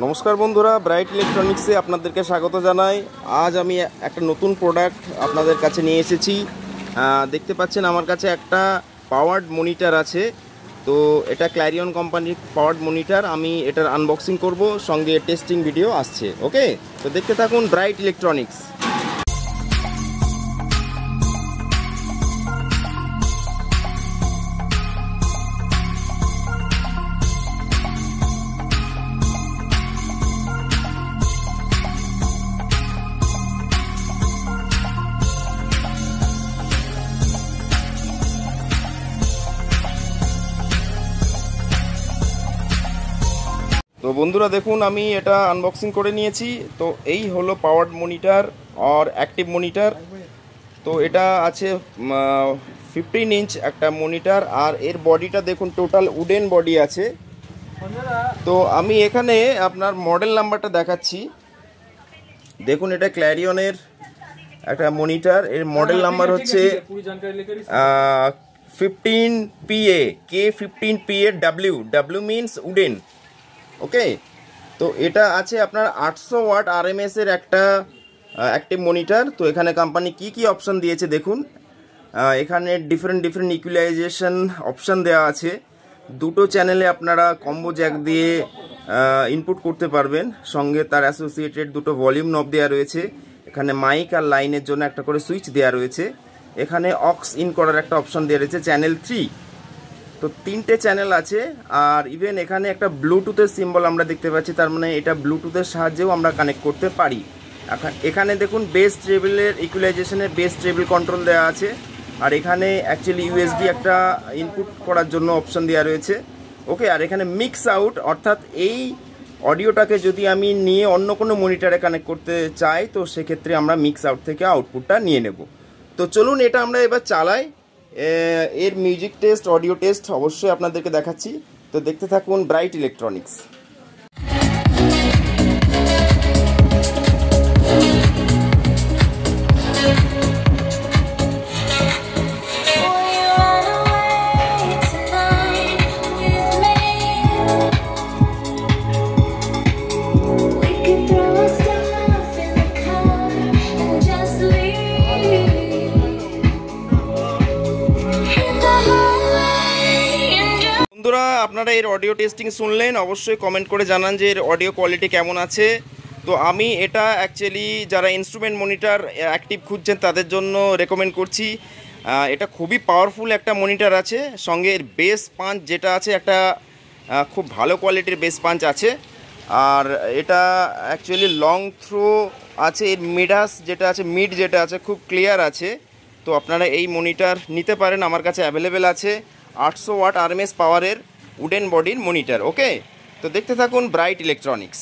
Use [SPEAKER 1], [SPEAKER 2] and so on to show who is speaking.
[SPEAKER 1] নমস্কার বন্ধুরা, ব্রাইট ইলেকট্রনিক্সে আপনাদেরকে স্বাগত জানাই। আজ আমি একটা নতুন প্রোডাক্ট আপনাদের কাছে নিয়ে এসেছি। দেখতে পাচ্ছেন আমার কাছে একটা পাওয়ার্ড মনিটর আছে। তো এটা ক্ল্যারিয়ন কোম্পানির পাওয়ার্ড মনিটর। আমি এটার আনবক্সিং করব, সঙ্গে টেস্টিং ভিডিও আসছে। ওকে, তো দেখতে থাকুন ব্রাইট ইলেকট্রনিক্স। তো বন্ধুরা দেখুন, আমি এটা আনবক্সিং করে নিয়েছি। তো এই হলো পাওয়ার্ড মনিটর আর অ্যাক্টিভ মনিটর। তো এটা আছে 15 ইঞ্চ একটা মনিটর, আর এর বডিটা দেখুন টোটাল উডেন বডি আছে। তো আমি এখানে আপনার মডেল নাম্বারটা দেখাচ্ছি। দেখুন, এটা ক্ল্যারিয়নের একটা মনিটর। এর মডেল নাম্বার হচ্ছে K15PA K15PA W means wooden. ওকে, তো এটা আছে আপনার 800 ওয়াট RMS এর একটা অ্যাক্টিভ মনিটর। তো এখানে কোম্পানি কি অপশান দিয়েছে দেখুন। এখানে ডিফারেন্ট ইকুয়ালাইজেশন অপশান দেওয়া আছে। দুটো চ্যানেলে আপনারা কম্বো জ্যাক দিয়ে ইনপুট করতে পারবেন, সঙ্গে তার অ্যাসোসিয়েটেড দুটো ভলিউম নব দেওয়া রয়েছে। এখানে মাইক আর লাইনের জন্য একটা করে সুইচ দেওয়া রয়েছে। এখানে অক্স ইন করার একটা অপশান দেওয়া রয়েছে, চ্যানেল 3। তো 3টে চ্যানেল আছে। আর ইভেন এখানে একটা ব্লুটুথের সিম্বল আমরা দেখতে পাচ্ছি, তার মানে এটা ব্লুটুথের সাহায্যেও আমরা কানেক্ট করতে পারি। এখানে দেখুন বেস ট্রেবলের ইকুয়ালাইজেশনের বেস ট্রেবল কন্ট্রোল দেওয়া আছে। আর এখানে অ্যাকচুয়ালি ইউএসবি একটা ইনপুট করার জন্য অপশন দেওয়া রয়েছে। ওকে, আর এখানে মিক্স আউট, অর্থাৎ এই অডিওটাকে যদি আমি নিয়ে অন্য কোনো মনিটরে কানেক্ট করতে চাই, তো সেক্ষেত্রে আমরা মিক্স আউট থেকে আউটপুটটা নিয়ে নেব। তো চলুন এটা আমরা এবার চালাই। এর মিউজিক টেস্ট, অডিও টেস্ট অবশ্যই আপনাদেরকে দেখাচ্ছি। তো দেখতে থাকুন ব্রাইট ইলেকট্রনিক্স। বন্ধুরা, আপনারা এর অডিও টেস্টিং শুনলেন, অবশ্যই কমেন্ট করে জানান যে এর অডিও কোয়ালিটি কেমন আছে। তো আমি এটা অ্যাকচুয়ালি যারা ইনস্ট্রুমেন্ট মনিটর অ্যাক্টিভ খুঁজছেন তাদের জন্য রেকমেন্ড করছি। এটা খুবই পাওয়ারফুল একটা মনিটর আছে, সঙ্গে এর বেস পাঞ্চ যেটা আছে একটা খুব ভালো কোয়ালিটির বেস পাঞ্চ আছে। আর এটা অ্যাকচুয়ালি লং থ্রো আছে। এর মিডাস যেটা আছে, মিড যেটা আছে খুব ক্লিয়ার আছে। তো আপনারা এই মনিটর নিতে পারেন, আমার কাছে অ্যাভেলেবেল আছে। 800 ওয়াট RMS পাওয়ারের উডেন বডির মনিটর। ওকে, তো দেখতে থাকুন ব্রাইট ইলেকট্রনিক্স।